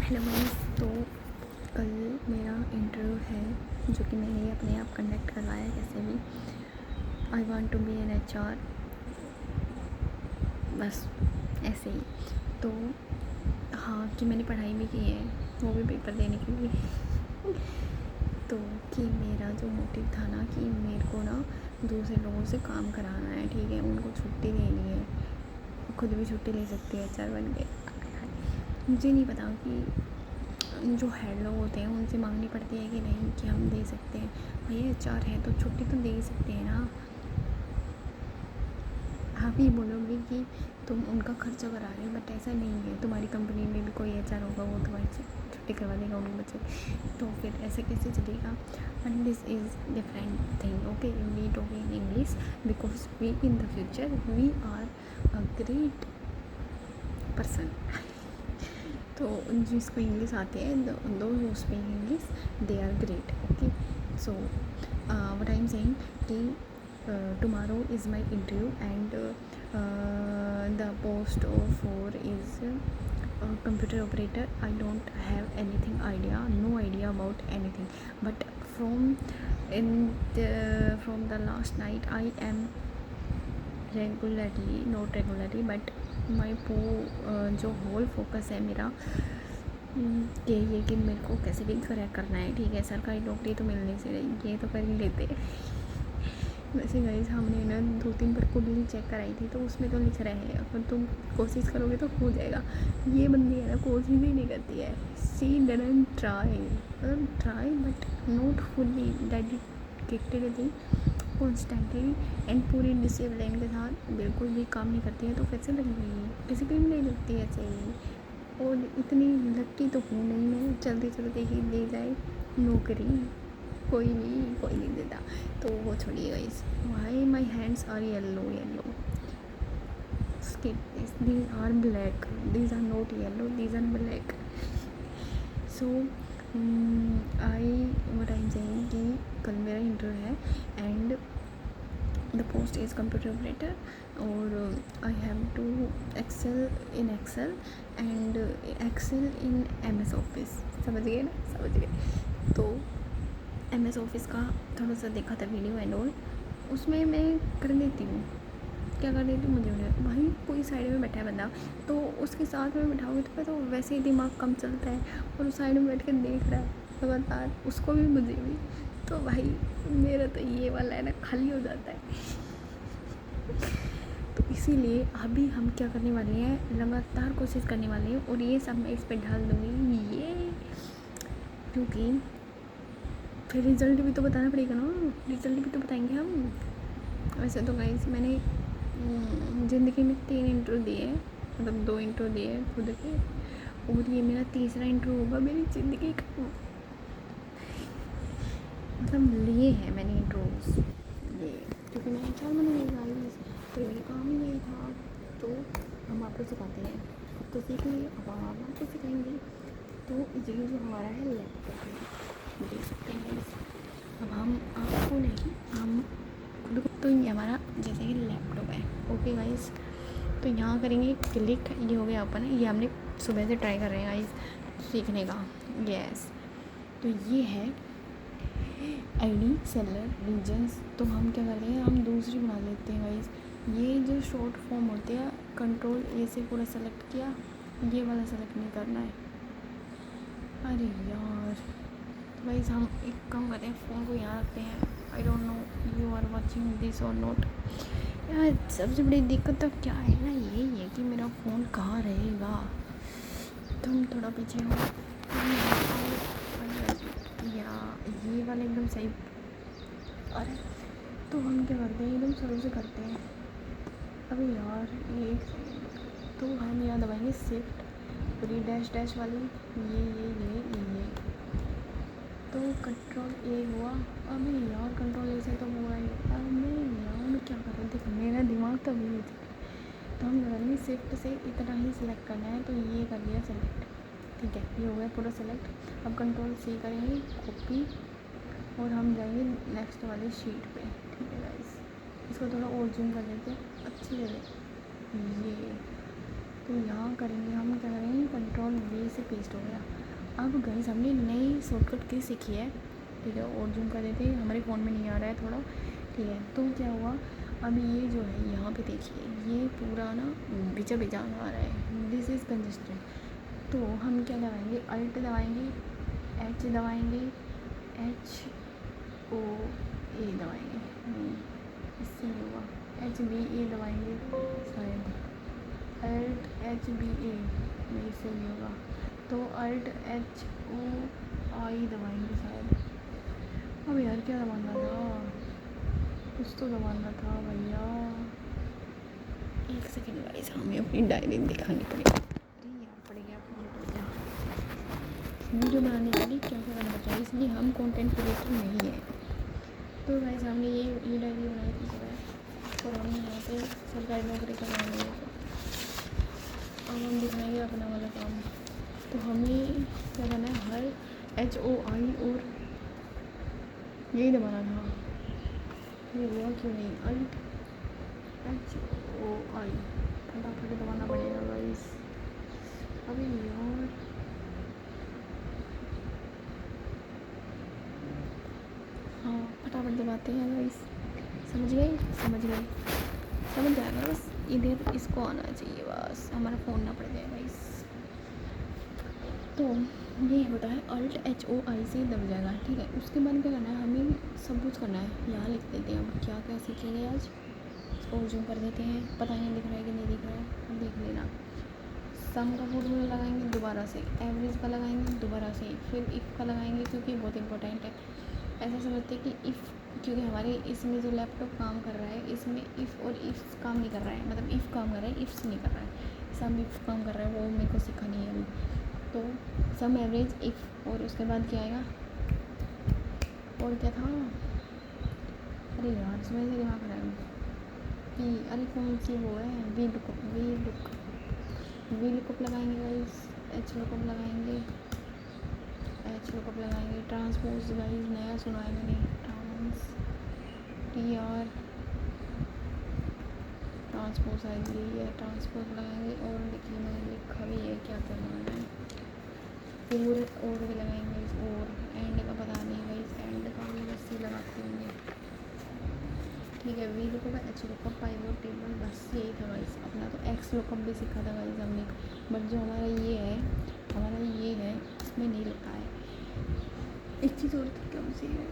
Hello guys. तो कल मेरा इंटरव्यू है जो कि मैंने अपने आप कंडक्ट करवाया कैसे भी। I want to be an HR, बस ऐसे ही। तो हाँ कि मैंने पढ़ाई भी की है, वो भी पेपर देने के लिए। तो कि मेरा जो मोटिव था ना कि मेरे को ना दूसरे लोगों से काम कराना है, ठीक है, उनको छुट्टी देनी है, खुद भी छुट्टी ले सकती है HR बन के। मुझे नहीं पता कि जो हेड लोग होते हैं उनसे मांगनी पड़ती है कि नहीं कि हम दे सकते हैं। भैया HR है तो छुट्टी तो दे ही सकते हैं ना। आप ये बोलोगे कि तुम उनका खर्चा करा रहे हो, बट ऐसा नहीं है। तुम्हारी कंपनी में भी कोई HR होगा, वो तुम्हारी छुट्टी करवा देगा उन बच्चे, तो फिर ऐसे कैसे चलेगा। And this is different thing. Okay, we talk in English because we in the future we are a great person. तो जिसको इंग्लिश आते हैं, those who speak English, they are great. Okay, so what I am saying कि tomorrow is my interview and the post for is computer operator. I don't have anything idea, no idea about anything, but from the last night I am regularly, not regularly, but my जो whole focus है मेरा यही है कि मेरे को कैसे भी क्रैक करना है। ठीक है, सरकारी नौकरी तो मिलने से रही, ये तो कर ही लेते। वैसे गाइस हमने ना 2-3 बार कुंडली चेक कराई थी, तो उसमें तो लिख रहे हैं अगर तुम कोशिश करोगे तो हो जाएगा। ये बंदी है ना कोशिश ही नहीं करती है। सी डजंट ट्राई, मतलब try but not fully dedicatedly, constantly and पूरी डिसिप्लिन के साथ बिल्कुल भी काम नहीं करती है। तो कैसे लगेगी, किसी की भी नहीं लगती है ऐसे ही। और इतनी लक्की तो हूँ नहीं मैं, चलते चलते ही दे जाए नौकरी, कोई नहीं देता। तो वो छोड़िए guys. Why my hands are yellow, these are black, these are not yellow, these are black. So what I'm saying कि कल मेरा इंटरव्यू है and the post is computer operator और I have to excel in excel and excel in MS office. समझ गए ना, समझ गए। तो MS ऑफिस का थोड़ा सा देखा था वीडियो एंड ऑल, उसमें मैं कर लेती हूँ। क्या कर देती हूँ मुझे नहीं, भाई कोई साइड में बैठा है बंदा तो उसके साथ में बैठाओगे तो वैसे ही दिमाग कम चलता है, और उस साइड में बैठ के देख रहा है लगातार, उसको भी मुझे भी, तो भाई मेरा तो ये वाला है ना खाली हो जाता है। तो इसीलिए अभी हम क्या करने वाले हैं, लगातार कोशिश करने वाले हैं, और ये सब मैं इस पर डाल दूँगी ये, क्योंकि फिर रिज़ल्ट भी तो बताना पड़ेगा ना, रिज़ल्ट भी तो बताएंगे हम। वैसे तो गाइस मैंने ज़िंदगी में 3 इंटरव्यू दिए हैं, मतलब 2 इंटरव्यू दिए हैं खुद के, और ये मेरा तीसरा इंटरव्यू होगा मेरी ज़िंदगी का। मतलब लिए हैं मैंने इंटरव्यूज़ ये, क्योंकि मैं HR बनूँगी गाइस, तो मेरा काम ही नहीं था। तो हम आपको सिखाते हैं, अब तो सीख लिए, अब हम आपको सिखाएंगे। तो ये जो हमारा है लैपटॉप देख सकते हैं गाइस। अब हम आपको नहीं, हम खुद को, तो ये हमारा जैसे कि लैपटॉप है। ओके गाइस, तो यहाँ करेंगे क्लिक, ये हो गया ओपन है। ये हमने सुबह से ट्राई कर रहे हैं गाइस सीखने का। यस, तो ये है ID सेलर रीजन्स। तो हम क्या करते हैं, हम दूसरी बना लेते हैं गाइस। ये जो शॉर्ट फॉर्म होते हैं, कंट्रोल A से पूरा सेलेक्ट किया, ये वाला सेलेक्ट नहीं करना है। अरे यार, तो गाइस हम एक काम करते हैं, फ़ोन को यहाँ रखते हैं। I don't know you are watching this or not. यार सबसे बड़ी दिक्कत तो क्या है ना, यही है कि मेरा फ़ोन कहाँ रहेगा। तुम थोड़ा पीछे हो या ये वाला एकदम सही। अरे तो हम क्या करते हैं, एकदम शुरू से करते हैं। अबे यार ये तो हम यहाँ दबाएंगे शिफ्ट, पूरी डैश डैश वाली, ये तो कंट्रोल A हुआ। अबे यार कंट्रोल A से तो हुआ ही। अबे यार मैं क्या कर रहा हूँ, देख मेरा दिमाग तो अभी, तो हम करेंगे शिफ्ट से इतना ही सिलेक्ट करना है, तो ये कर लिया सेलेक्ट। ठीक है, ये हो गया पूरा सेलेक्ट। अब कंट्रोल C करेंगे कॉपी, और हम जाएंगे नेक्स्ट वाली शीट पे। ठीक है गाइस, इसको थोड़ा और जूम कर लेते हैं अच्छी जगह। ये तो यहाँ करेंगे हम, क्या करेंगे, कंट्रोल V से पेस्ट हो गया। अब गाइस हमने नई शॉर्टकट की सीखी है, ठीक है, और जूम कर देते हैं, हमारे फ़ोन में नहीं आ रहा है थोड़ा, ठीक है। तो क्या हुआ, अब ये जो है यहाँ पे देखिए, ये पूरा ना भिजा भिजा आ रहा है, दिस इज़ कंजेस्टेड। तो हम क्या दबाएंगे, अल्ट दबाएंगे, H दबाएंगे, HOA दबाएंगे, नहीं इससे नहीं होगा, HBA दबाएंगे शायद, अल्ट HBA, नहीं इससे नहीं होगा, तो अल्ट HOI दबाएंगे शायद। अब यार क्या दबाना था, कुछ तो दबाना था भैया, एक सेकेंड गाइस, हमें अपनी डायरी दिखानी पड़ेगी। अरे यार पड़ गया वीडियो बनाने के लिए क्या क्या करना पड़ता है, इसलिए हम कंटेंट क्रिएटर नहीं है। तो गाइस हमने ये डायरी बनाई थी सुबह, और हम यहाँ पे सरकारी नौकरी कर रहे हैं। अब हम दिखाएंगे अपना वाला काम। तो हमें क्या करना है, हर HOI और यही दबाना था, ये हुआ क्यों नहीं, अल्ट HOI फटाफट दबाना पड़ेगा गाइस। अभी यार हाँ फटाफट दबाते हैं गाइस, समझ गए, समझ जाएगा बस, इधर इसको आना चाहिए, बस हमारा फ़ोन ना पड़ जाए गाइस। तो ये होता है अल्ट HOI से दब जाएगा, ठीक है। उसके बाद क्या करना है, हमें सब कुछ करना है, यहाँ लिख देते हैं हम क्या क्या सीखेंगे आज, इसको जूम कर देते हैं, पता नहीं दिख रहा है कि नहीं दिख रहा है, हम देख लेना। सम का फॉर्मूला लगाएंगे दोबारा से, एवरेज का लगाएंगे दोबारा से, फिर इफ़ का लगाएंगे क्योंकि बहुत इंपॉर्टेंट है। ऐसा समझते हैं कि इफ़, क्योंकि हमारे इसमें जो लैपटॉप काम कर रहा है, इसमें इफ़ और इफ़्स काम नहीं कर रहा है, मतलब इफ़ काम कर रहा है, इफ़्स नहीं कर रहा है, सम इफ़ काम कर रहा है, वो मेरे को सीखा नहीं है अभी। तो सम एवरेज इफ़, और उसके बाद क्या आएगा, और क्या था, अरे यार सुबह से दिमाग खराब है कि, अरे कौन सी वो है, वी लुकअप लगाएंगे गाइस, H लुकअप लगाएंगे, ट्रांसपोज गाइस नया सुना है मैंने, ट्रांसपोज आएगी, ये ट्रांसपोज लगाएंगे, और देखिए मैंने लिखा भी है क्या क्या लगाना है, और भी लगाएंगे, और एंड का पता नहीं गाइस, एंड का भी बस ही लगाते होंगे, ठीक है। V lookup, H lookup, pivot table, बस यही था गाइस। अपना तो X लुकअप भी सीखा था गाइस हमने, बट जो हमारा ये है इसमें नहीं लिखा है। एक चीज़ और थी, कौन सी है,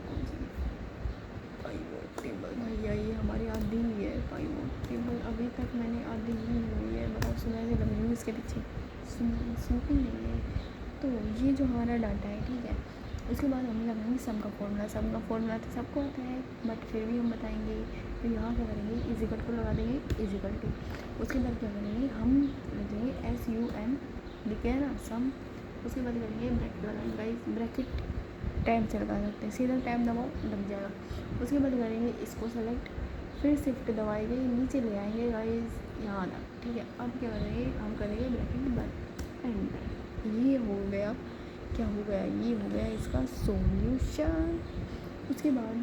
कौन सी, पाइवट टेबल भैया, ये हमारी आधी ही है पाइवट टेबल, अभी तक मैंने आधी ही हुई है, बहुत सुबह से लग रही हूँ इसके पीछे, सुनती नहीं है। तो ये जो हमारा डाटा है, ठीक है, उसके बाद हम लगाएंगे सम का फॉर्मूला तो सबको आता है, बट फिर भी हम बताएंगे। तो यहाँ क्या करेंगे, इजिकल को लगा देंगे, इजिकल टू, उसके बाद क्या करेंगे, हम लगाएंगे SUM, लिखे है ना सम, उसके बाद करेंगे ब्रैकेट लगाएंगे गाइस, ब्रैकेट टैब से लगा सकते हैं, सीधा टैब दबाओ लग जाएगा। उसके बाद करेंगे इसको सेलेक्ट, फिर शिफ्ट दबाएंगे, नीचे ले आएंगे गाइस यहाँ तक, ठीक है। अब क्या करेंगे, हम करेंगे ब्रैकेट बंद, एंड ये हो गया, क्या हो गया, ये हो गया इसका सॉल्यूशन। उसके बाद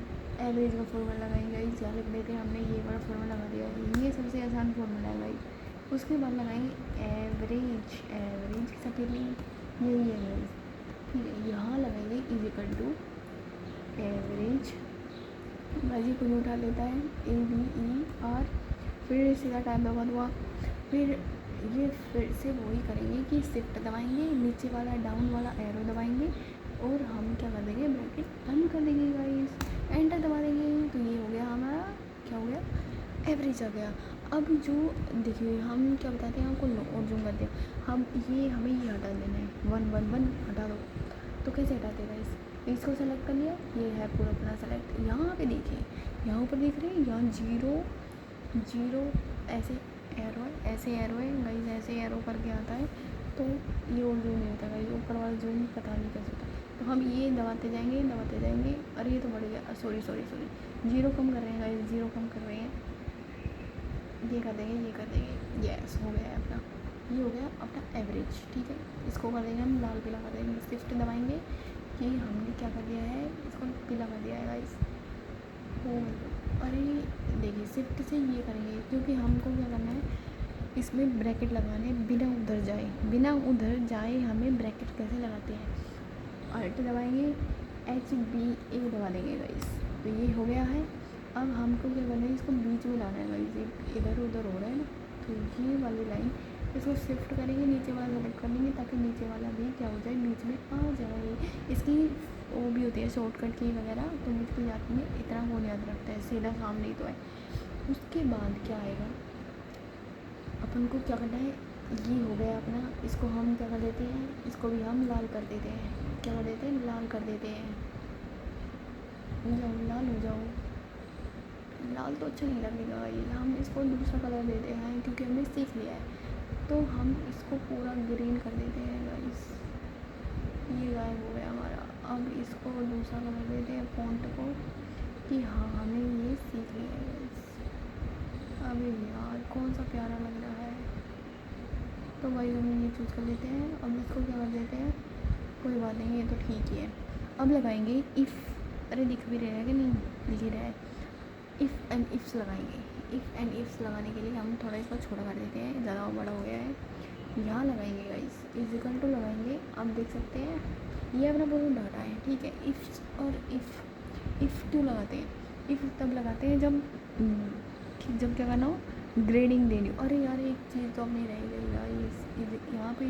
एवरेज का फॉर्मूला लगाएंगे, क्या लिख देते हैं, हमने ये वाला फॉर्मूला लगा दिया, ये सबसे आसान फॉर्मूला है गाइस। उसके बाद लगाएंगे एवरेज की स्पेलिंग यही है गाइस, ठीक है। यहाँ लगाएंगे इजिकल टू एवरेज, बाजी को उठा लेता है, AVER, फिर सीधा टाइम दबा दूँगा, फिर से वही करेंगे कि शिफ्ट दबाएंगे, नीचे वाला डाउन वाला एरो दबाएंगे, और हम क्या कर देंगे, ब्रैकेट बंद कर देंगे गाइस, एंटर दबा देंगे। तो ये हो गया हमारा, क्या हो गया, एवरेज आ गया। अब जो देखिए हम क्या बताते हैं आपको, और जूम करते हैं हम, हमें ये हटा देना है, 111 हटा दो। तो कैसे हटाते हैं गाइस, इसको सेलेक्ट कर लिया, ये है पूरा अपना सेलेक्ट, यहाँ पे देखिए, यहाँ ऊपर देख रहे हैं, यहाँ 0 ऐसे एरो है गाइस, ऐसे एरो करके आता है। तो ये और जूम नहीं होता गाइस, ऊपर वाला जूम पता नहीं कैसे होता। तो हम ये दबाते जाएंगे, अरे ये तो बढ़ गया, सॉरी 0 कम कर रहे हैं गाइस, 0 कम कर रहे हैं, ये कर देंगे, यस हो गया है अपना, ये हो गया अपना एवरेज, ठीक है। इसको कर देंगे हम लाल पीला कर देंगे, शिफ्ट दबाएंगे कि हमने क्या कर दिया है, इसको पीला कर दिया है गाइस। अरे देखिए शिफ्ट से ये करेंगे, क्योंकि हमको क्या करना है, इसमें ब्रैकेट लगाने बिना उधर जाए, बिना उधर जाए हमें ब्रैकेट कैसे लगाते हैं, अल्ट दबाएंगे, HBA दबा देंगे गाइस। तो ये हो गया है। अब हमको क्या करना है, इसको बीच में लाना है गाइस, इधर उधर हो रहा है ना, तो ये वाली लाइन इसको शिफ्ट करेंगे, नीचे वाला सेलेक्ट कर लेंगे ताकि नीचे वाला भी क्या हो जाए, बीच में आ जाए। इसकी वो भी होती है शॉर्टकट की वगैरह, तो मुझको याद नहीं है, इतना कौन याद रखता है, सीधा सामने ही तो है। उसके बाद क्या आएगा, अपन को क्या करना है, ये हो गया अपना, इसको हम क्या कर देते हैं, इसको भी हम लाल कर देते हैं, क्या कर देते हैं, लाल कर देते हैं। हो जाओ लाल, हो जाओ लाल, तो अच्छा नहीं लगेगा ये, हम इसको दूसरा कलर देते हैं क्योंकि हमने सीख लिया है। तो हम इसको पूरा ग्रीन कर देते हैं गाइस, ये गायब हो गया हमारा। अब इसको दूसरा कलर देते हैं फॉन्ट को कि हाँ हमने ये सीख लिया है गाइस। अभी यार कौन सा प्यारा लग रहा है, तो भाई हम ये चूज़ कर लेते हैं। अब इसको क्या कर देते हैं, कोई बात नहीं, ये तो ठीक ही है। अब लगाएंगे इफ़, अरे दिख भी रहा है कि नहीं, दिख ही रहा है, इफ़ एंड इफ्स लगाएंगे। इफ़ एंड इफ्स लगाने के लिए हम थोड़ा इसको छोटा कर देते हैं, ज़्यादा बड़ा हो गया है। यहाँ लगाएंगे गाइस, इक्वल टू लगाएंगे। आप देख सकते हैं ये अपना पूरा डाटा है, ठीक है। इफ़ और इफ़ क्यों लगाते हैं, इफ़ तब लगाते हैं जब जब क्या करना हो, ग्रेडिंग देनी हो। अरे यार एक चीज़ तो अपनी रह गई गाइस, यहाँ पे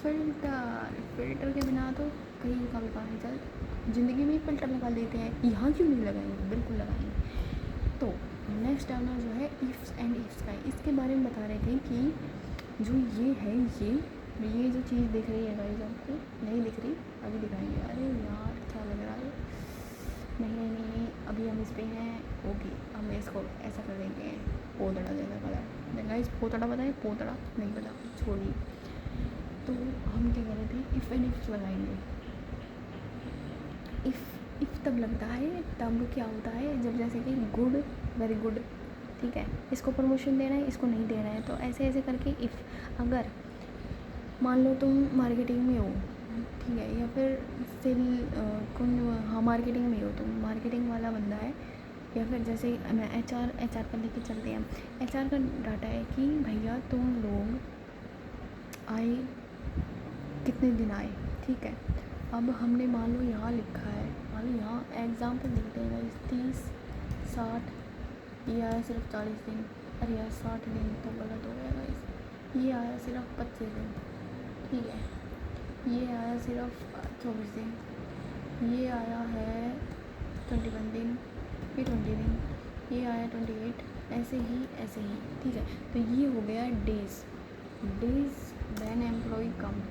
फ़िल्टर के बिना तो कहीं का भी काम नहीं चलता, ज़िंदगी में फ़िल्टर लगा लेते हैं, यहाँ क्यों नहीं लगाएंगे, बिल्कुल लगाएंगे। तो नेक्स्ट अपना जो है इफ्स एंड इफ्स का, इसके बारे में बता रहे थे कि जो ये है, ये जो चीज़ दिख रही है गाइस, आपको नहीं दिख रही, अभी दिखाएंगे। अरे यार क्या लग रहा है, नहीं, अभी हम इस पर हैं, ओके। हम इसको ऐसा कर देंगे, पोतड़ा जैसा कलर गाइस, पोतड़ा पता है, पोतड़ा नहीं पता, छोड़िए। तो हम क्या कर रहे थे, इफ़ एंड इफ्स लगाएंगे। इफ़ तब लगता है, तब क्या होता है, जब जैसे कि गुड, वेरी गुड, ठीक है, इसको प्रमोशन देना है, इसको नहीं देना है, तो ऐसे ऐसे करके इफ़, अगर मान लो तुम मार्केटिंग में हो, ठीक है, या फिर कौन, हाँ मार्केटिंग में हो, तुम मार्केटिंग वाला बंदा है, या फिर जैसे मैं एच आर पर लेके चलते हैं। एच आर का डाटा है कि भैया तुम लोग आए, कितने दिन आए, ठीक है। अब हमने मान लो यहाँ लिखा है, मान लो यहाँ एग्ज़ाम्पल लिखते हैं 30-60, ये आया सिर्फ 40 दिन, अरे यार 60 दिन तो गलत हो गया गाइस, ये आया सिर्फ 25 दिन, ठीक है, ये आया सिर्फ 24 दिन, ये आया है 21 दिन, ये 20 दिन, ये आया 28, ऐसे ही, ठीक है। तो ये हो गया days when employ come.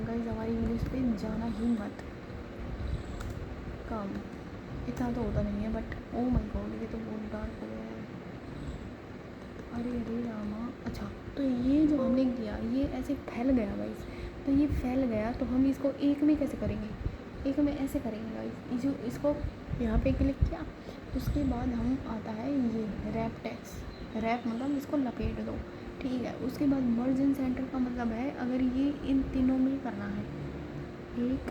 Guys हमारी इंग्लिश पे जाना ही मत, कम इतना तो होता नहीं है, बट ओ माय गॉड ये तो बहुत डार्क हो गया है, अरे रामा। अच्छा तो ये जो हमने किया, ये ऐसे फैल गया गाइस, तो ये फैल गया, तो हम इसको एक में कैसे करेंगे, एक में ऐसे करेंगे गाइस, जो इसको यहाँ पे क्लिक किया, उसके बाद हम आता है ये रैप टेक्स्ट, रैप मतलब इसको लपेट दो, ठीक है। उसके बाद मर्ज सेंटर का मतलब है अगर ये इन तीनों में करना है, एक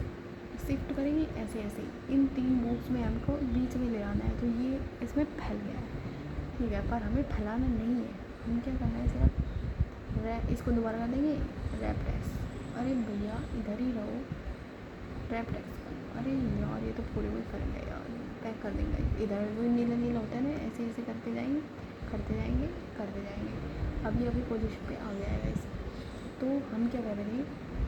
शिफ्ट करेंगे ऐसे इन 3 बॉक्स में हमको बीच में ले आना है, तो ये इसमें फैल गया है, ठीक है, पर हमें फैलाना नहीं है, हम क्या करना है, सिर्फ इसको दोबारा कर देंगे रैप टेक्स्ट, अरे भैया इधर ही रहो, रैप टेक्स्ट, अरे यार ये तो पूरे में फैल गया यार, पैक कर देंगे इधर, वो नीला नीला होता है ना, ऐसे ऐसे करते जाएंगे। अभी पोजीशन पे आ गया है गाइस। तो हम क्या कर रहे हैं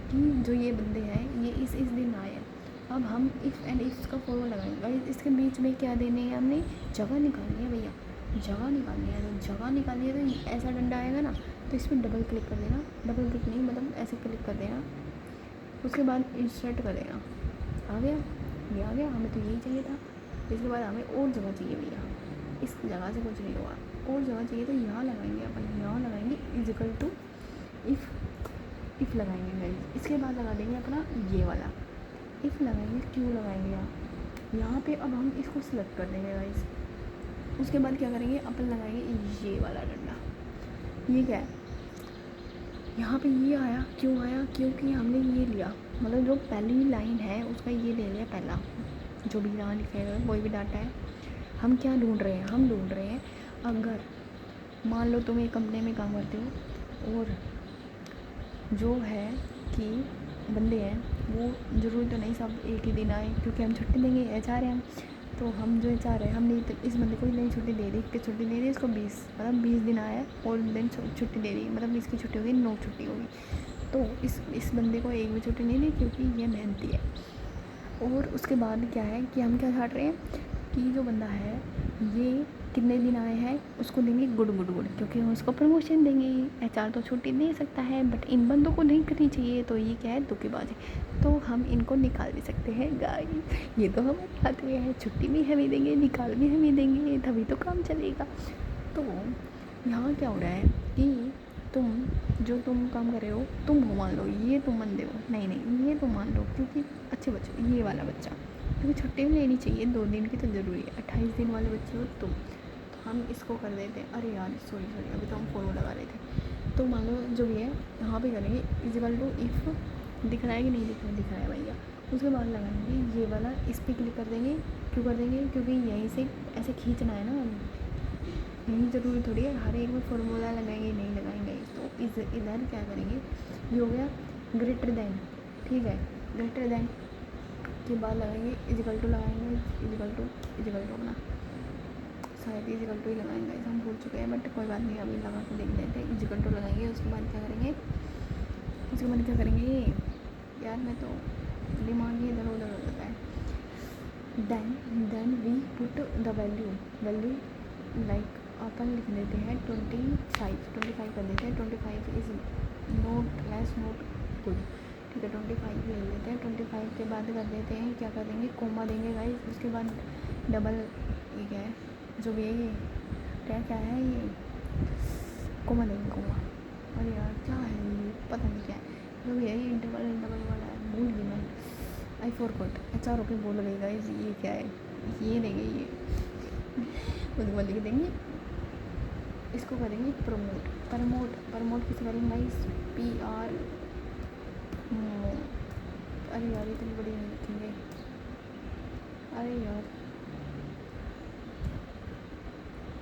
कि जो ये बंदे हैं ये इस दिन आए हैं, अब हम इफ़ एंड इफ्स का फॉर्मूला लगाएंगे गाइस। इसके बीच में क्या देने हैं, हमने जगह निकालनी है भैया, जगह निकालनी है, तो जगह निकालनी है तो ऐसा डंडा आएगा ना, तो इस पर डबल क्लिक कर देना, डबल क्लिक नहीं मतलब ऐसे क्लिक कर देना, उसके बाद इंसर्ट कर देना, आ गया, ये आ गया, हमें तो यही चाहिए था। इसके बाद हमें और जगह चाहिए भैया, इस जगह से कुछ नहीं होगा, और जगह चाहिए तो यहाँ लगाएंगे अपन, यहाँ लगाएंगे इक्वल टू इफ़ लगाएंगे गाइस। इसके बाद लगा देंगे अपना ये वाला इफ़ लगाएंगे, क्यों लगाएंगे यहाँ पे, अब हम इसको सिलेक्ट कर देंगे गाइस। उसके बाद क्या करेंगे, अपन लगाएंगे ये वाला डंडा, ये क्या है, यहाँ पे ये आया, क्यों आया, क्योंकि हमने ये लिया, मतलब जो पहली लाइन है उसका ये ले लिया पहला, जो भी यहाँ लिखेगा कोई भी डाटा है। हम क्या ढूंढ रहे हैं, हम ढूंढ रहे हैं अगर मान लो तुम एक कंपनी में काम करते हो और जो है कि बंदे हैं वो ज़रूरी तो नहीं सब एक ही दिन आए, क्योंकि हम छुट्टी देंगे, HR है हम, तो हम जो HR है हमने इस बंदे को इतनी छुट्टी दे दी कि छुट्टी दे दी इसको 20 मतलब 20 दिन आया और दिन छुट्टी दे दी, मतलब इसकी छुट्टी होगी 9 छुट्टी होगी। तो इस बंदे को एक भी छुट्टी नहीं दी क्योंकि ये मेहनती है। और उसके बाद क्या है कि हम क्या छाट रहे हैं कि जो बंदा है ये कितने दिन आए हैं उसको देंगे गुड गुड गुड, क्योंकि हम उसको प्रमोशन देंगे। HR तो छुट्टी दे सकता है बट इन बंदों को नहीं करनी चाहिए, तो ये क्या है धोखेबाज है, तो हम इनको निकाल भी सकते हैं गाइस। ये तो हमारे हाथ में है, छुट्टी भी हमें देंगे, निकाल भी हमें देंगे, तभी तो काम चलेगा। तो यहाँ क्या हो रहा है कि तुम काम कर रहे हो, तुम हो मान लो, ये तुम बंदे हो, नहीं ये तुम मान लो, क्योंकि अच्छे बच्चे ये वाला बच्चा, क्योंकि छुट्टी भी लेनी चाहिए 2 दिन की तो ज़रूरी है, 28 दिन वाले बच्चे हो तुम, तो हम इसको कर देते हैं। अरे यार सॉरी अभी तो हम फ़ोन लगा रहे थे। तो मान लो जो भी है यहाँ पे करेंगे इक्वल टू इफ़, दिख रहा है कि नहीं दिख रहा है भैया, उसके बाद लगाएंगे ये वाला, इस पर क्लिक कर देंगे। क्यों कर देंगे, क्योंकि यहीं से ऐसे खींचना है ना, यही ज़रूरी थोड़ी है हर एक में फार्मूला लगाएंगे, नहीं लगाएंगे। तो इधर क्या करेंगे, ये हो गया ग्रेटर देन, ठीक है, ग्रेटर देन के बाद लगाएंगे इजिकल टू, लगाएंगे इजिकल टू अपना शायद इजिकल टू ही लगाएंगे, हम भूल चुके हैं बट कोई बात नहीं, अभी लगा के देख लेते हैं। इजिकल टू लगाएंगे, उसके बाद क्या करेंगे यार, मैं तो दिमाग ही इधर उधर हो जाता है। Then we put the value like अपन लिख देते हैं 25 कर देते हैं, 25 is not less not good, ठीक है 25 ले लेते हैं। 25 के बाद कर देते हैं, क्या कर देंगे, कोमा देंगे गाइस, उसके बाद डबल, ये क्या है जो भी है, ये क्या है ये, कोमा देंगे कोमा। अरे यार क्या है ये, पता नहीं क्या है, जो भी है ये इंटरवल वाला है, भूल गई मैं, आई फॉरगॉट, HR ओके बोल गई गाइस, ये क्या है, ये देंगे ये उसके बाद लिख देंगे, इसको करेंगे प्रमोट किसे करेंगे गाइस, PR, अरे यार इतनी बड़ी नहीं लिखेंगे, अरे यार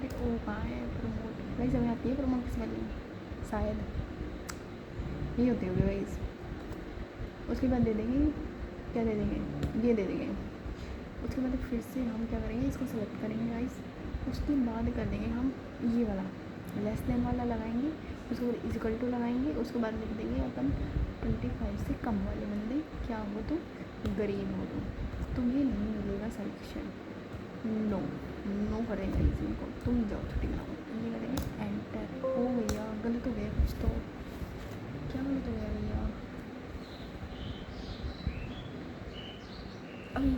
ओ कहाँ है प्रमोट गाइस, हमें आती है प्रमोट किसे करेंगे, शायद ये होती होगी गाइस। उसके बाद दे देंगे, क्या दे देंगे, ये दे देंगे। उसके बाद फिर से हम क्या करेंगे, इसको सेलेक्ट करेंगे गाइस, उसके बाद कर देंगे हम ये वाला लेस देन वाला लगाएंगे, उसके बाद इक्वल टू लगाएंगे, उसके बाद लिख देंगे अपन 25 से कम वाले बंदे क्या हो, तुम गरीब हो, तुम्हें नहीं मिलेगा सिलेक्शन, नो करेंगे इनको, तुम जाओ छुट्टी बनाओ, ये करेंगे एंटर। ओ भैया गलत हो गया कुछ, तो क्या गलत हो गया भैया, अभी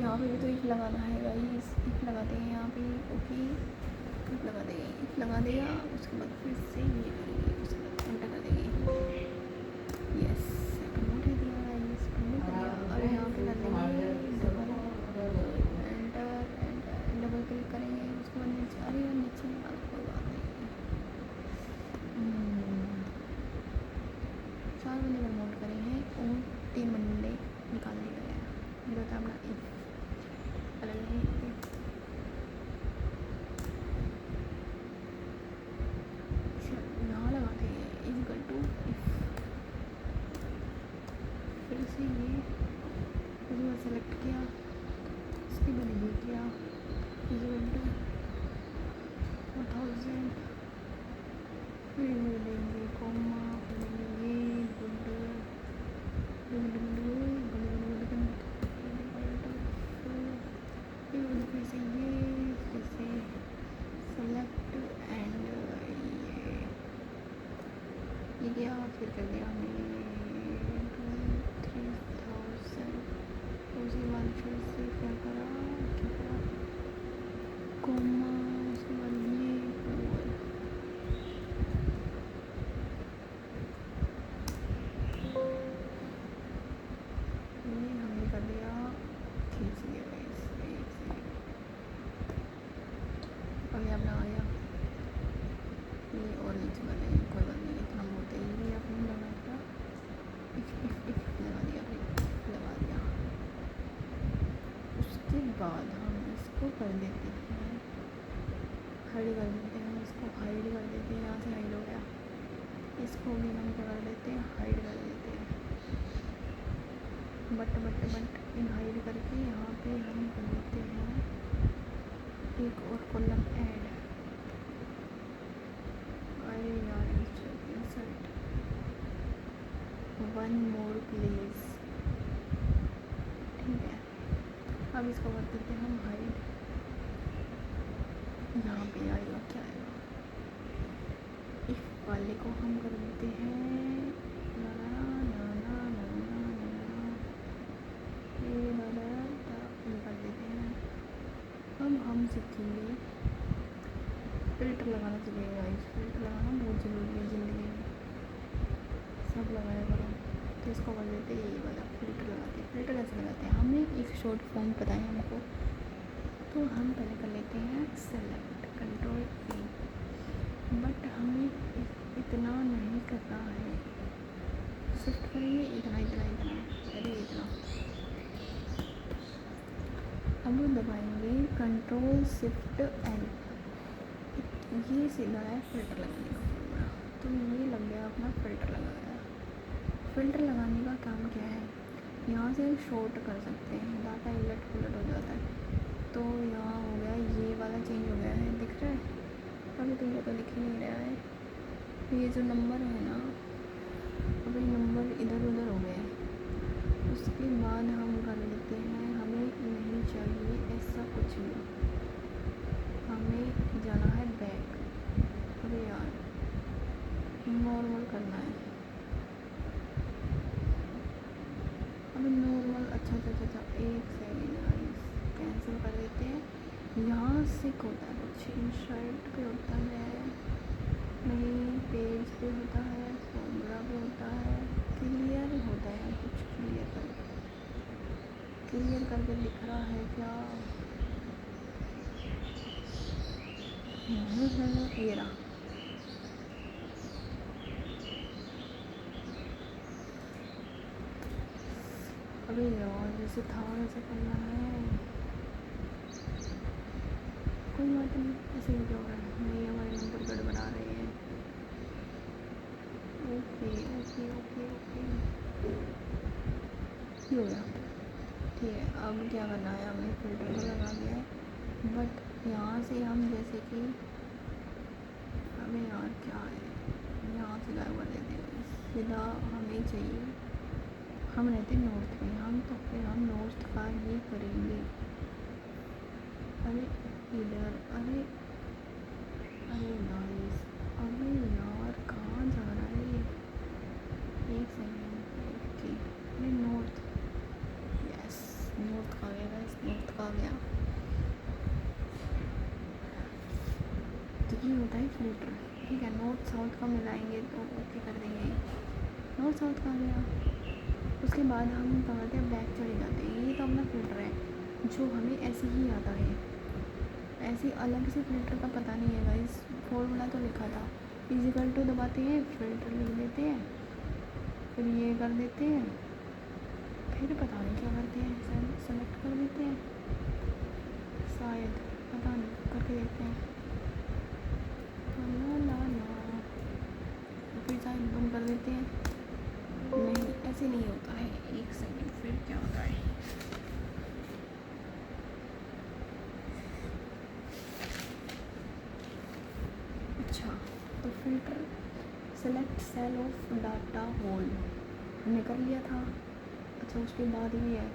यहाँ पे भी तो इफ लगाना है गाइस, इफ लगाते हैं यहाँ पे, ओके इफ लगा देंगे, इफ लगा दिया, उसके बाद फिर से ये करेंगे, उसके बाद एंटर कर देंगे, यस प्रमोट है दिया गाइस, प्रमोट कर दिया। और यहाँ पे कर देंगे डबल क्लिक करेंगे, उसके बाद नीचे, अरे यार नीचे कोई बात नहीं, 4 बंदे प्रमोट करे हैं और 3 बंदे निकाल दिए गए हैं, ये होता है अपना इफ, अलग है यहाँ लगाते हैं इक्वल टू इफ, फिर से ये उसके बाद सेलेक्ट किया, इसके बाद ये किया इक्वल टू 4000, फिर ये देंगे कोमा, फिर देंगे ये गुड फिर से ये, फिर से सेलेक्ट एंड ये गया, फिर कर दिया हमने 3000, उसके बाद फिर से क्या करा कोमा, उसके बाद ये हमने कर दिया, खींच दिया गाइस, अभी अपना आया ये और नीचे वाले, कोई बात नहीं, इतना होता ही नहीं, आपने लगा दिया, इफ लगा दिया, लगा दिया। उसके बाद हम इसको कर देते हैं हाइड कर देते हैं, इसको हाइड कर देते हैं, यहाँ से हाइड हो गया, इसको भी हम क्या कर देते हैं, हाइड कर देते हैं। बट इन हाइड करके यहाँ पे हम कर देते हैं एक और कॉलम ऐड। अरे यार इंसर्ट वन मोर प्लीज़, ठीक है। अब इसको कर देते हैं हम हाइड, यहाँ पे आएगा क्या आएगा, इस वाले को हम कर देते हैं ना ना ना ना ना ना ना ना, ये ना ना ये कर देते हैं। अब हम सीखेंगे फिल्टर लगाना सीखेंगे गाइस, फिल्टर लगाना बहुत ज़रूरी है ज़िंदगी में, सब लगाया करो। तो इसको कर देते हैं ये वाला फिल्टर लगाते हैं। फिल्टर कैसे लगाते हैं, हमें एक शॉर्ट फॉर्म पता है हमको, तो हम पहले कर लेते हैं सेलेक्ट कंट्रोल E, बट हमें इतना नहीं करना है, शिफ्ट करेंगे इतना इतना इतना, अरे इतना। अब दबाएंगे कंट्रोल शिफ्ट L, ये सीधा है फिल्टर लगाने का फॉर्मूला। तो ये लग गया अपना फिल्टर लगा गया। फिल्टर लगाने का काम क्या है, यहाँ से हम शॉर्ट कर सकते हैं, डाटा इलट पुलट हो जाता है। तो यहाँ हो गया ये वाला चेंज हो गया है, दिख रहा है, अभी तुमको तो दिख ही नहीं रहा है। ये जो नंबर है ना, अभी नंबर इधर उधर हो गए। उसके बाद हम कर लेते हैं, हमें नहीं चाहिए ऐसा कुछ भी, हमें जाना है बैक। अरे यार नॉर्मल करना है, अभी नॉर्मल, अच्छा, एक सेकेंड कैंसिल कर देते हैं। यहाँ से होता है कुछ इंसर्ट पे होता है, नहीं पेज पे होता है, फॉर्मूला पे होता है, क्लियर होता है, कुछ क्लियर करके दिख रहा है क्या, ये रहा। अबे यार जैसे था वैसे करना है, कोई बात नहीं, ऐसे ही क्या हो रहा है, नहीं हमारे नंबर गड़बड़ा रहे हैं। ओके ओके ओके ओके, ये हो गया, ठीक है। अब क्या करना है, हमने फिल्टर को लगा दिया है, बट यहाँ से हम जैसे कि, हमें यार क्या है, यहाँ से गायब कर देते हैं सीधा, हमें चाहिए, हम रहते नॉर्थ में, हम तो फिर हम नॉर्थ का ही करेंगे। अरे इधर, अरे अरे गाइस, अरे यार कहाँ जा रहा है ये, एक सेकेंड, ओके, अरे नॉर्थ, यस नॉर्थ का गया गाइस, नॉर्थ का गया। तो ये होता है फिल्टर, ठीक है। नॉर्थ साउथ का मिलाएंगे तो ओके कर देंगे, नॉर्थ साउथ का गया। उसके बाद हम क्या करते हैं, बैक चले जाते हैं। ये तो अपना फिल्टर है जो हमें ऐसे ही आता है, ऐसे अलग से फिल्टर का पता नहीं है गाइस, फॉर्मूला तो लिखा था, इजिकल टू दबाते हैं, फिल्टर लिख देते हैं, फिर ये कर देते हैं, फिर पता नहीं क्या करते हैं, सेलेक्ट कर देते हैं शायद, पता नहीं, करके देखते हैं, ला फिर शायद बंद कर देते हैं, नहीं ऐसे नहीं होता है, एक सेकंड, फिर क्या होता है, अच्छा तो filter select cell of data whole हमने कर लिया था। अच्छा उसके बाद ये है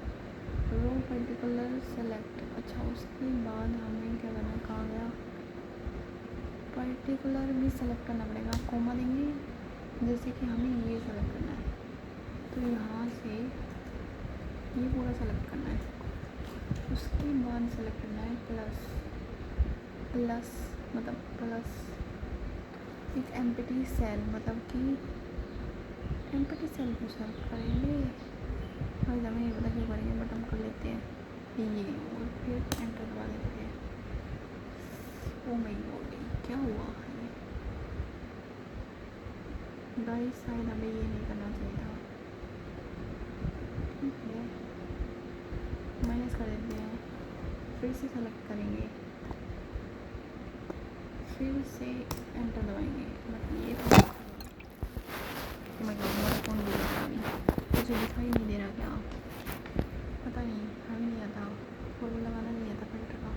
रो पर्टिकुलर सेलेक्ट, अच्छा उसके बाद हमें क्या करना, कहाँ गया, पर्टिकुलर भी सेलेक्ट करना पड़ेगा, कोमा देंगे, जैसे कि हमें ये सेलेक्ट करना है, तो यहाँ से ये पूरा सेलेक्ट करना है, उसके बाद सेलेक्ट करना है प्लस मतलब प्लस एक एम्प्टी सेल, मतलब कि एम्प्टी सेल को सेलेक्ट करेंगे, और हमें ये पता क्यों करेंगे, बट हम कर लेते हैं ये, और फिर एंटर दबा देते हैं। ओ माय गॉड क्या हुआ है गाइस, शायद हमें ये नहीं करना चाहिए था, ठीक है माइनस कर देते हैं, फिर से सेलेक्ट करेंगे, फिर से एंटर दबाएंगे। मतलब ये तो मतलब हमारा फ़ोन भी अभी मुझे दिखाई नहीं दे रहा क्या, पता नहीं, हमें नहीं आता, फोटो लगाना नहीं आता फिल्टर का।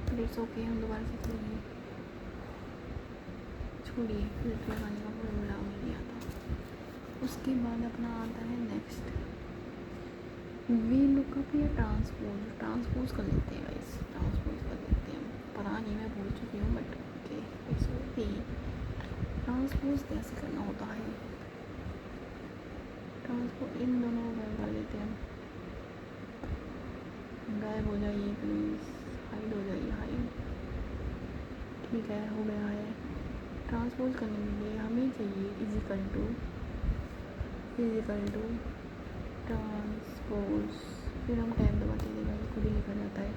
फिर इट्स ओके, हम दोबारा से खोलेंगे। छोड़िए, फिल्टर लगाने का फॉर्मूला हमें नहीं आता। उसके बाद अपना आता है नेक्स्ट वी लुकअप या ट्रांसपोज। ट्रांसपोज कर लेते हैं गाइस, ट्रांसपोज कर लेते हैं। पता नहीं, मैं भूल चुकी हूँ, but okay it's okay. Transpose कैसे करना होता है? ट्रांसपोज इन दोनों को गायब कर देते हैं। गायब हो जाइए प्लीज़, हाइड हो जाइए, हाइड। ठीक है, हो गया है। ट्रांसपोज करने के लिए हमें चाहिए इजिकल टू ट्रांसपोज। फिर हम टैब दबाते देगा, खुद ही लिखा जाता है।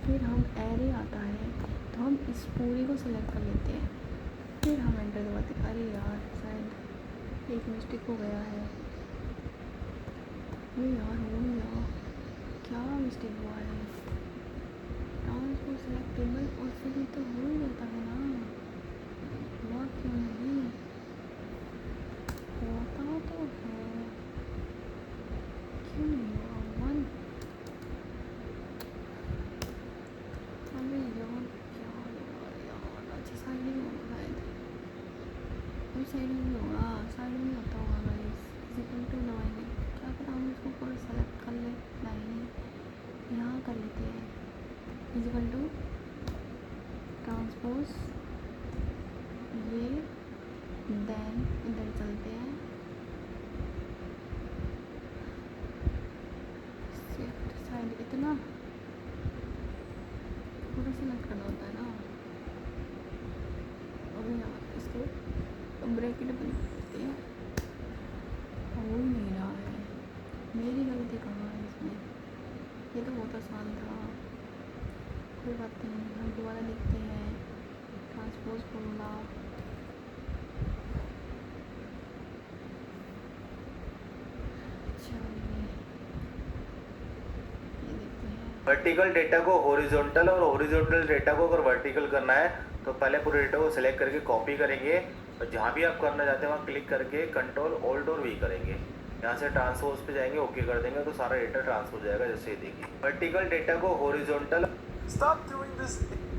फिर हम एरे आता है, तो हम इस पूरी को सिलेक्ट कर लेते हैं। फिर हम एंटर दबाते हैं। अरे यार, शायद एक मिस्टेक हो गया है। ये यार हो गया, क्या मिस्टेक हुआ है? ट्रांसपोज सिलेक्टेबल और फिर तो हो ही जाता है ना, हुआ क्यों नहीं? होता तो है, क्यों नहीं हुआ? वन, अबे यार क्या यार, अच्छा साइड में होगा शायद, कोई साइड में होगा, साइड में होता होगा गाइस। इक्वल टू दबाएंगे, क्या पता हम इसको पूरा सेलेक्ट कर ले। नहीं, यहाँ कर लेते हैं इक्वल टू ट्रांसपोज ये, देन इधर चलते हैं, शिफ्ट साइड इतना पूरा सेलेक्ट करना होता है ना। और यहाँ इसको ब्रैकेट बना देते हैं। हो ही नहीं रहा है, मेरी गलती कहाँ है इसमें? ये तो बहुत आसान था, कोई बात नहीं, हम दोबारा देखते हैं। ट्रांसपोज फॉर्मूला, वर्टिकल डेटा को हॉरिजॉन्टल और हॉरिजॉन्टल डेटा को अगर वर्टिकल करना है तो पहले पूरे डेटा को सिलेक्ट करके कॉपी करेंगे और जहाँ भी आप करना चाहते हैं वहाँ क्लिक करके कंट्रोल ऑल्ट और वी करेंगे। यहाँ से ट्रांसपोज पे जाएंगे, ओके कर देंगे तो सारा डेटा ट्रांसपोज हो जाएगा। जैसे देखिए वर्टिकल डेटा को हॉरिजॉन्टल। Stop doing this.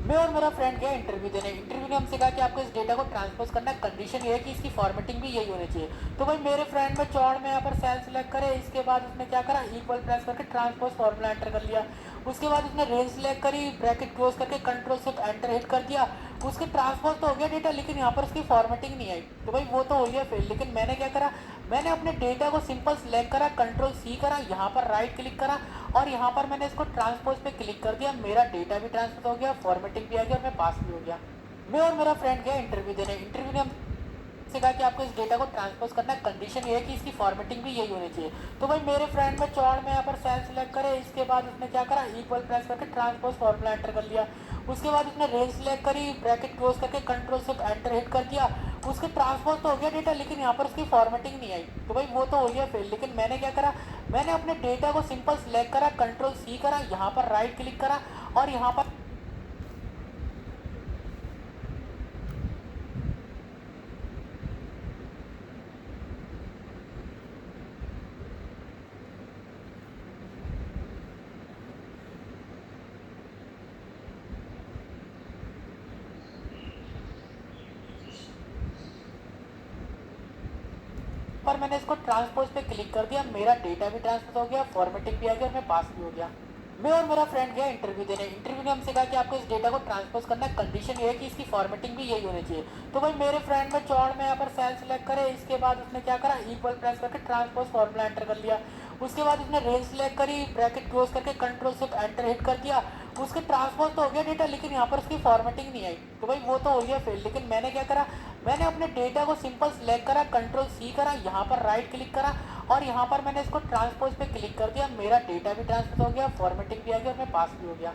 मैं और मेरा फ्रेंड गया इंटरव्यू देने। इंटरव्यू ने हमसे कहा कि आपको इस डेटा को ट्रांसपोज करना है, कंडीशन ये है कि इसकी फॉर्मेटिंग भी यही होनी चाहिए। तो भाई मेरे फ्रेंड में चौड़ में यहाँ पर सेल सेलेक्ट करे, इसके बाद उसने क्या करा, इक्वल प्रेस करके ट्रांसपोज फॉर्मूला एंटर कर लिया। उसके बाद उसने रेंज सेलेक्ट करी, ब्रैकेट क्लोज करके कंट्रोल शिफ्ट एंटर हिट कर दिया। उसके ट्रांसपोज तो हो गया डेटा, लेकिन यहाँ पर उसकी फॉर्मेटिंग नहीं आई। तो भाई वो तो हो गया फेल। लेकिन मैंने क्या करा, मैंने अपने डेटा को सिंपल सिलेक्ट करा, कंट्रोल सी करा, यहाँ पर राइट क्लिक करा और यहाँ पर मैंने इसको ट्रांसपोज पे क्लिक कर दिया। मेरा डेटा भी ट्रांसपोज हो गया, फॉर्मेटिंग भी आ गया और मैं पास भी हो गया। मैं और मेरा फ्रेंड गया इंटरव्यू देने। इंटरव्यू ने से कहा कि आपको इस डेटा को ट्रांसपोज करना है, कंडीशन ये है कि इसकी फॉर्मेटिंग भी यही होनी चाहिए। तो भाई मेरे फ्रेंड में चौड़ में यहाँ पर सेल सेलेक्ट करे, इसके बाद उसने क्या करा, इक्वल प्रेस करके ट्रांसपोज फॉर्मूला एंटर कर लिया। उसके बाद उसने रेंज सेलेक्ट करी, ब्रैकेट क्लोज करके कंट्रोल शिफ्ट एंटर हिट कर दिया। उसके ट्रांसपोज तो हो गया डेटा, लेकिन यहाँ पर उसकी फॉर्मेटिंग नहीं आई। तो भाई वो तो हो गया फेल। लेकिन मैंने क्या करा, मैंने अपने डेटा को सिंपल सिलेक्ट करा, कंट्रोल सी करा, यहाँ पर राइट क्लिक करा और यहाँ पर मैंने इसको ट्रांसपोज पे क्लिक कर दिया। मेरा डेटा भी ट्रांसपोज हो गया, फॉर्मेटिंग भी आ गया और मैं पास भी हो गया। मैं और मेरा फ्रेंड गया इंटरव्यू देने। इंटरव्यू ने हमसे कहा कि आपको इस डेटा को ट्रांसपोज करना है, कंडीशन ये है कि इसकी फॉर्मेटिंग भी यही होनी चाहिए। तो भाई मेरे फ्रेंड में चौड़ में यहाँ पर सेल सेलेक्ट करे, इसके बाद उसने क्या करा, इक्वल प्रेस करके ट्रांसपोज फॉर्मूला एंटर कर लिया। उसके बाद उसने रेंज सेलेक्ट करी, ब्रैकेट क्लोज करके कंट्रोल शिफ्ट एंटर हिट कर दिया। उसके ट्रांसपोज तो हो गया डेटा, लेकिन यहाँ पर उसकी फॉर्मेटिंग नहीं आई। तो भाई वो तो हो गया फेल। लेकिन मैंने क्या करा, मैंने अपने डेटा को सिंपल सिलेक्ट करा, कंट्रोल सी करा, यहाँ पर राइट क्लिक करा और यहाँ पर मैंने इसको ट्रांसपोज पे क्लिक कर दिया। मेरा डेटा भी ट्रांसपोज हो गया, फॉर्मेटिंग भी आ गया और मैं पास भी हो गया।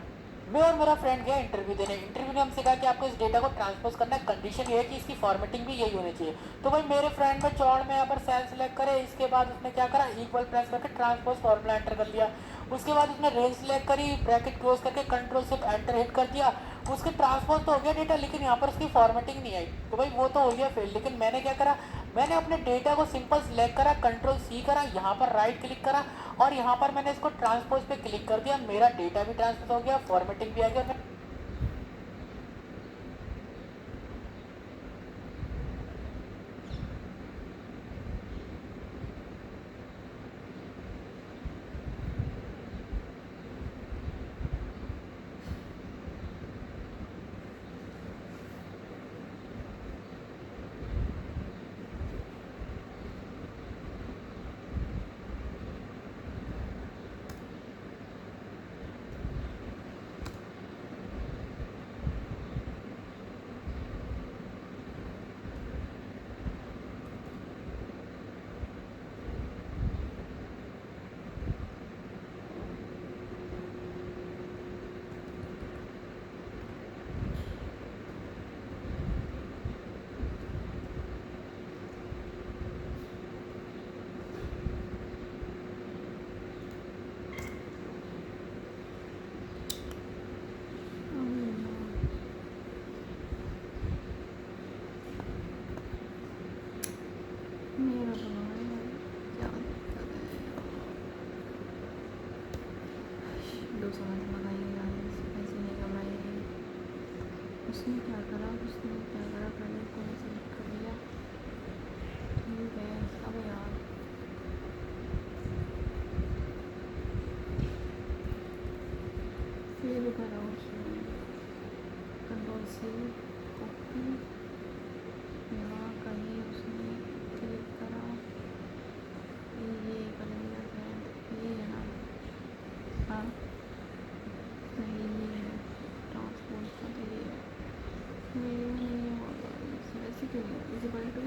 मैं और मेरा फ्रेंड गया इंटरव्यू देने। इंटरव्यू ने हमसे कहा कि आपको इस डेटा को ट्रांसपोज करना है, कंडीशन ये है कि इसकी फॉर्मेटिंग भी यही होनी चाहिए। तो भाई मेरे फ्रेंड में चौड़ में यहाँ पर सेल सेलेक्ट करे, इसके बाद उसने क्या करा, इक्वल प्रेस करके ट्रांसपोज फॉर्मूला एंटर कर लिया। उसके बाद उसने रेंज सेलेक्ट करी, ब्रैकेट क्लोज करके कंट्रोल शिफ्ट एंटर हिट कर दिया। उसके ट्रांसपोज तो हो गया डेटा, लेकिन यहाँ पर उसकी फॉर्मेटिंग नहीं आई। तो भाई वो तो हो गया फेल। लेकिन मैंने क्या करा, मैंने अपने डेटा को सिंपल सिलेक्ट करा, कंट्रोल सी करा, यहाँ पर राइट क्लिक करा और यहाँ पर मैंने इसको ट्रांसपोज पे क्लिक कर दिया। मेरा डेटा भी ट्रांसपोज हो गया, फॉर्मेटिंग भी आ गया। मेरा बनाया क्या दिक्कत है। 200 लगाएंगे गाइस, पैसे नहीं कमाएंगे। उसने क्या करा पहले को सेलेक्ट कर लिया। ठीक है अब यार सेव करा उसने, कंट्रोल से कॉपी, यहाँ कहीं उसने क्लिक करा, ये कर लिया है, ये है ना, हाँ नहीं ये है ट्रांसपोर्ट का, तो ये है मेरे में नहीं होगा वैसे क्यों नहीं इजिकल टू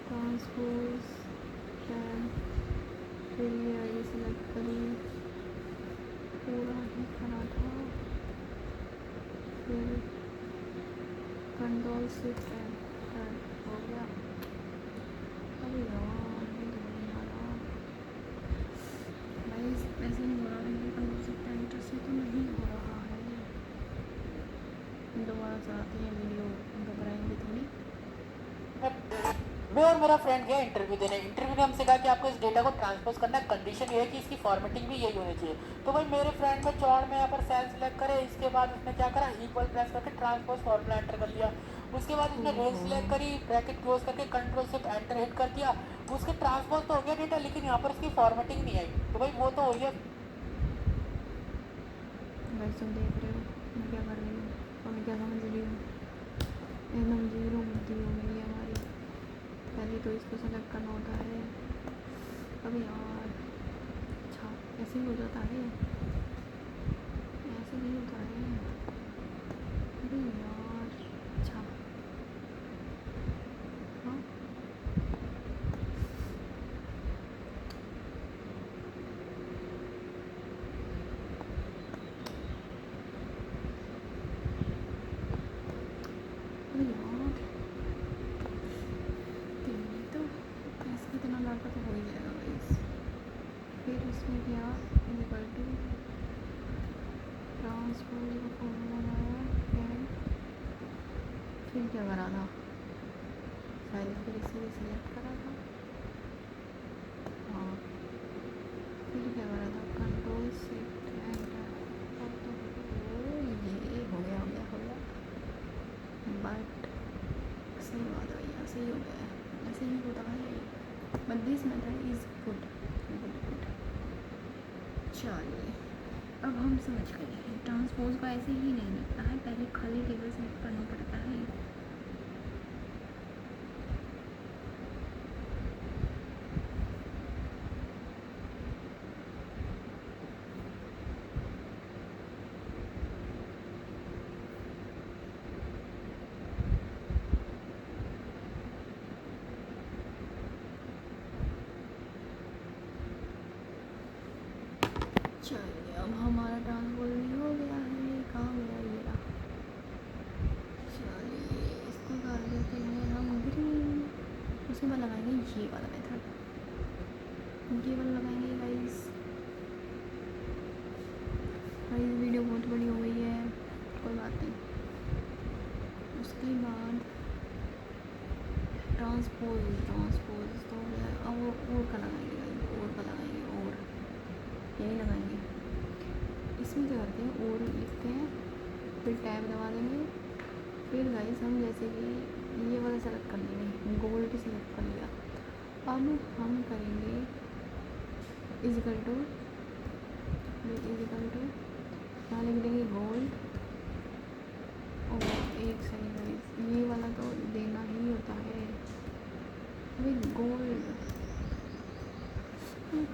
ट्रांसपोज कैन, फिर ये आई सेलेक्ट करी, पूरा ही करा था, फिर कंट्रोल शिफ्ट एंटर हो गया। अभी यार ये तो नहीं आ रहा भाई, ऐसे नहीं हो रहा है, कंट्रोल शिफ्ट एंटर से तो नहीं हो रहा है। दोबारा चलाते हैं वीडियो, घबराएंगे थोड़ी। मैं और मेरा फ्रेंड गया इंटरव्यू देने। इंटरव्यू में हमसे कहा कि आपको इस डेटा को ट्रांसपोज करना है, कंडीशन ये है कि इसकी फॉर्मेटिंग भी यही होनी चाहिए। तो भाई मेरे फ्रेंड में चौड़ में यहाँ पर सेल सेलेक्ट करे, इसके बाद उसने क्या करा, इक्वल प्रेस करके ट्रांसपोज फॉर्मूला एंटर कर दिया। उसके बाद उसने रेंज सेलेक्ट करी, ब्रैकेट क्लोज करके कंट्रोल शिफ्ट एंटर हिट कर दिया। उसके ट्रांसपोज तो हो गया डेटा, लेकिन यहाँ पर उसकी फॉर्मेटिंग नहीं आई। तो भाई वो तो हो गया। गाइस तुम देख रहे हो मैं क्या कर रही हूँ और मैं क्या समझ रही हूँ, एकदम जीरो बुद्धि हो गई है हमारी। पहले तो इसको सेलेक्ट करना होता है। अभी यार अच्छा ऐसे ही हो जाता है, ऐसे नहीं होता है। अरे यार अच्छा हाँ अरे यार तेरी तो ऐसे कितना लड़का तो हो ही जाएगा गाइस। फिर उसमें क्या इक्वल टू ट्रांसपोज का फॉर्मूला बनाया, फिर क्या करा था, फाइल फिर इसे सिलेक्ट करा था, हाँ फिर क्या करा था, कंट्रोल शिफ्ट एंटर, अब तो ये हो गया बट सही बात है भैया, सही हो गया है, ऐसे ही होता है। But this method is good good. चलिए अब हम समझ गए हैं, ट्रांसपोज का ऐसे ही नहीं लगता है, पहले खाली टेबल सेलेक्ट करना पड़ता है। चलिए अब हमारा ट्रांसपोज भी हो गया है, कहाँ गया ये रहा। चलिए इसको कर देते हैं हम ग्रीन, उसके बाद लगाएंगे ये वाला मेथड, ये वाला लगाएंगे गाइस। वीडियो बहुत बड़ी हो गई है, कोई बात नहीं। उसके बाद ट्रांसपोज तो हो गया। अब और का लगाएंगे guys, और का लगाएंगे, और यही लगाएंगे। इसमें क्या करते हैं, और लिखते हैं, फिर टैब दबा देंगे। फिर गाइस हम जैसे कि ये वाला सेलेक्ट कर लेंगे, गोल्ड सेलेक्ट कर लिया। अब हम करेंगे इजिकल टू यहाँ लिख देंगे गोल्ड। और एक सेकंड गाइस, ये वाला तो देना ही होता है विद गोल्ड।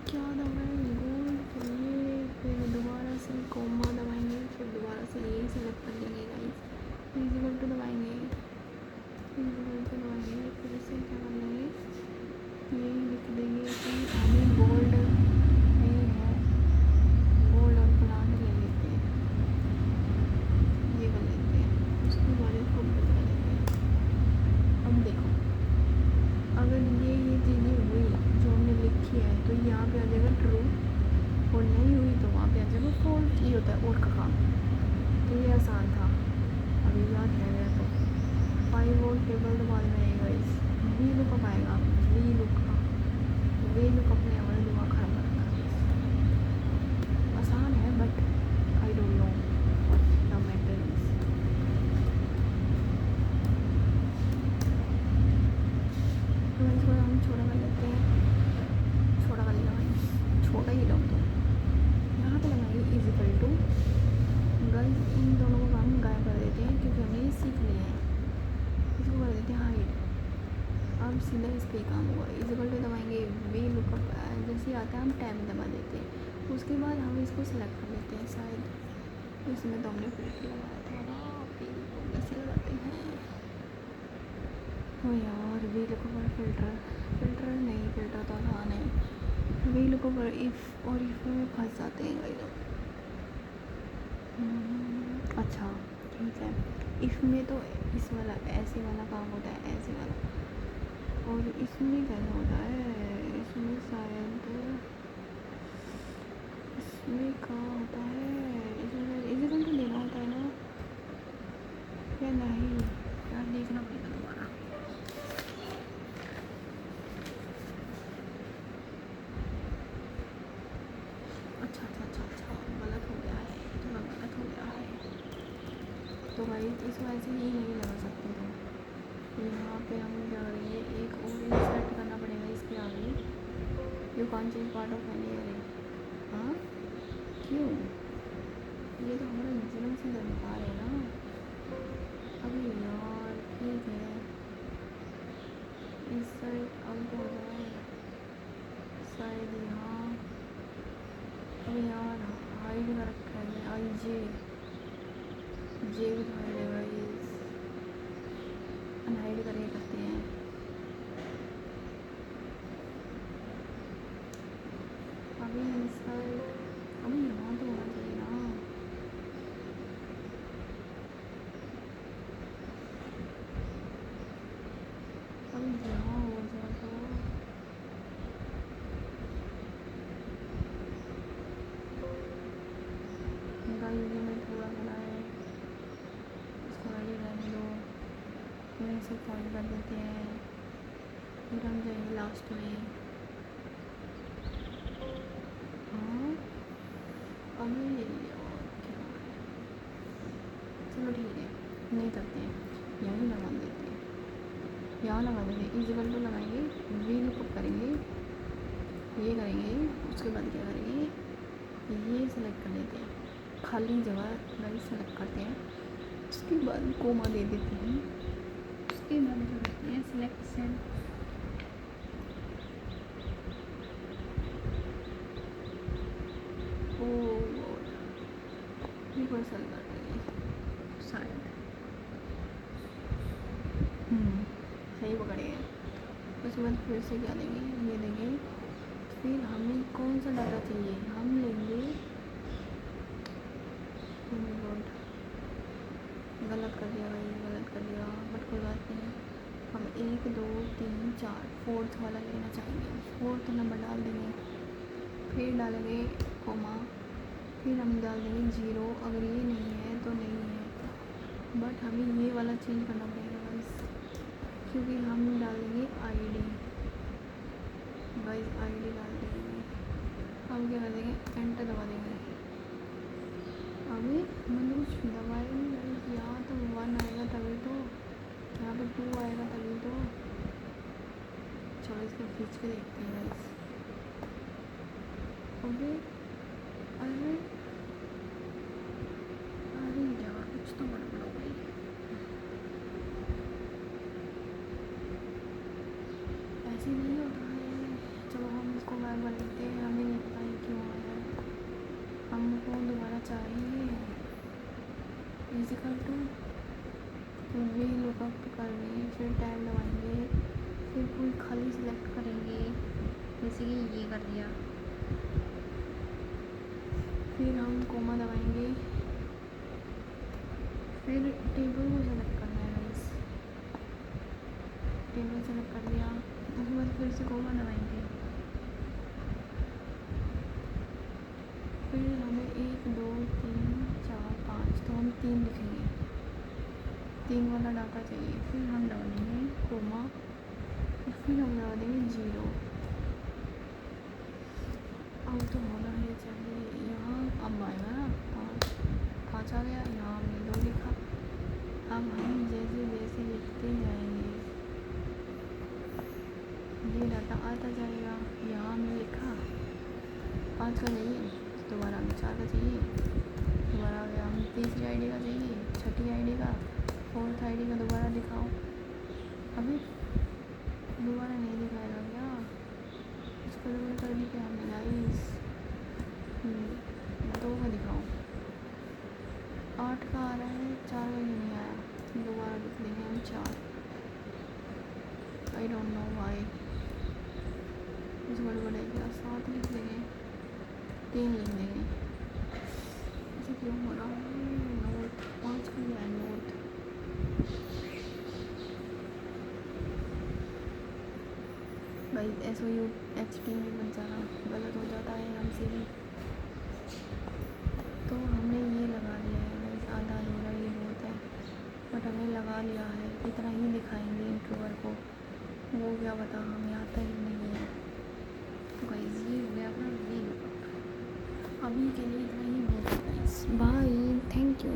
क्या दबाएंगे, गोल्ड चाहिए, फिर दोबारा से कोमा दबाएंगे, फिर दोबारा से यही सेलेक्ट कर लेंगे गाइस, इजिकल टू दबाएंगे, फिर से क्या कर लेंगे, यही लिख देंगे कि हमें गोल्ड नहीं है, गोल्ड और प्लांट ले लेते हैं, ये कर लेते हैं। उसके बाद इसको बता लेते हैं। अब देखो, अगर ये चीज़ें हुई जो हमने लिखी है तो यहाँ पे आ जाएगा ट्रू, और नहीं हुई तो वहाँ पे आ जाएगा फॉल्स। ये होता है और का काम। तो ये आसान था, अभी याद है गया तो 5 और टेबल तो बाद में आएगा। इस वी लुकअप आएगा, वी लुकअप ने हमारे दिमाग खराब कर रखा है। आसान है but I don't know what the matter is. तो इसको हम छोटा कर लेते हैं, छोटा कर लिया मैंने, छोटा ही लग दो। यहाँ पे लगाएंगे इजिकल टू, गर्ल्स इन दोनों को हम गायब कर देते हैं क्योंकि हमने ये सीख लिया है। इसको कर देते हैं हाइड। अब सीधा इस पर काम होगा, इजिकल टू दबाएंगे, वी लुकअप जैसे आता है हम टैब दबा देते हैं। उसके बाद हम इसको सेलेक्ट कर लेते हैं, शायद इसमें तो हमने फिल्टर लगाया था ना, कैसे लगाते हैं। ओ यार, वी लुकअप और फिल्टर नहीं, फिल्टर तो आसान है। वी लुकअप और इफ़, और इफ़ में फंस जाते हैं कई लोग। अच्छा ठीक है, इफ़ में तो इस वाला ऐसे वाला काम होता है, ऐसे वाला। और इसमें कैसा होता है, इसमें शायद इसमें क्या होता है, इसमें इजिकल टू देना होता है ना या नहीं, यार देखना पड़ेगा दोबारा। अच्छा गलत हो गया है, थोड़ा गलत हो गया है। तो भाई इस वजह से ये नहीं लगा सकते थे। यहाँ पे हम क्या करेंगे, एक और इंसर्ट करना पड़ेगा इसके आगे। You can't change part of any array. हाँ क्यों, ये तो हमारा जन्म से दरकार है ना। अभी यार ठीक है, इंसर्ट अब हो जाए शायद यहाँ। अब यार हाइड का रखा है, आई जे भी तो हाइड है, अनहाइड करते हैं। अभी इंसर्ट, अभी यहाँ तो होना चाहिए ना। अभी यहाँ हो जाए तो गाइस में थोड़ा बना है, इसको रेडी रहने दो। फिर इसे पॉइंट कर देते हैं, फिर हम जाएंगे लास्ट में। हाँ अभी और क्या है, चलो ठीक है, नहीं करते हैं, यहीं लगा देते हैं, यहाँ लगा देंगे, इजिकल टू लगाएंगे, वी लुकअप करेंगे, ये करेंगे। उसके बाद क्या करेंगे, ये सेलेक्ट कर लेते हैं, खाली जगह गाइस सेलेक्ट करते हैं। उसके बाद कोमा दे देते हैं। उसके बाद क्या करते हैं, सिलेक्शन, यूनिवर्सल कर देंगे शायद। सही पकड़े हैं। उसके बाद फिर से क्या देंगे, ये देंगे। फिर हमें कौन सा डाटा चाहिए, हम लेंगे, गलत कर दिया भाई, गलत कर दिया, बट कोई बात नहीं। हम 1 2 3 4 फोर्थ वाला लेना चाहेंगे, फोर्थ नंबर डाल देंगे। फिर डालेंगे कोमा, फिर हम डाल देंगे 0। अगर ये नहीं है तो नहीं है, बट हमें ये वाला चेंज करना पड़ेगा गाइस, क्योंकि हम डालेंगे आईडी। गाइस आईडी डाल देंगे, अब क्या कर देंगे, एंटर दबा देंगे। अभी मैंने कुछ दबाया नहीं गाइस, यहाँ तो 1 आएगा तभी तो, यहाँ पे 2 आएगा तभी तो। चलो इसको खींच के देखते हैं गाइस। अभी अरे अरे यार कुछ तो गड़बड़ हो गई। ऐसे नहीं होता है। चलो हम इसको बैग बना लेते हैं, हमें नहीं पता है क्यों आया है। हमको दोबारा चाहिए इजिकल टू, तो वी लुकअप करके फिर टैब दबाएंगे, फिर कोई खाली सिलेक्ट करेंगे, जैसे कि ये कर दिया। फिर हम कोमा दबाएंगे, फिर टेबल को सेलेक्ट करना है गाइस। टेबल सेलेक्ट कर दिया, उसके बाद फिर से कोमा दबाएंगे। फिर हमें 1 2 3 4 5, तो हम 3 लिखेंगे, 3 वाला डाटा चाहिए। फिर हम डालेंगे कोमा, फिर हम दबा देंगे 0। अब तो होना है चाहिए यहाँ, अब आएगा ना 5 आ गया, यहाँ हमने 2 लिखा। अब हम जैसे जैसे लिखते जाएंगे ये डाटा आता जाएगा। यहाँ हमने लिखा 5 का चाहिए, दोबारा हमें 4 का चाहिए, दोबारा आ गया हम तीसरी आईडी का चाहिए, छठी आईडी का, 4th आईडी का दोबारा दिखाओ। अभी दोबारा नहीं दिखाएगा क्या, इसको डबल कर दी क्या हमने गाइस। 2 का दिखाओ, 8 का आ रहा है, 4 का क्यों नहीं आया। दोबारा लिख देंगे हम 4, आई डोंट नो वाई। कुछ गड़बड़ है क्या, 7 लिख देंगे, 3 लिख देंगे, ऐसे क्यों हो रहा है। नोट 5 का भी है नोट। भाई SOUTHT बन जाना गलत हो जाता है हमसे भी। तो हमने ये लगा लिया है गाइस, आधा अधूरा ये बहुत है, बट हमें लगा लिया है। इतना ही दिखाएंगे इंट्रोवर को, वो क्या पता हमें आता ही नहीं है। तो गाइस ये हो गया अपना वीडियो, अभी के लिए इतना ही बहुत है गाइस। Bye, thank you.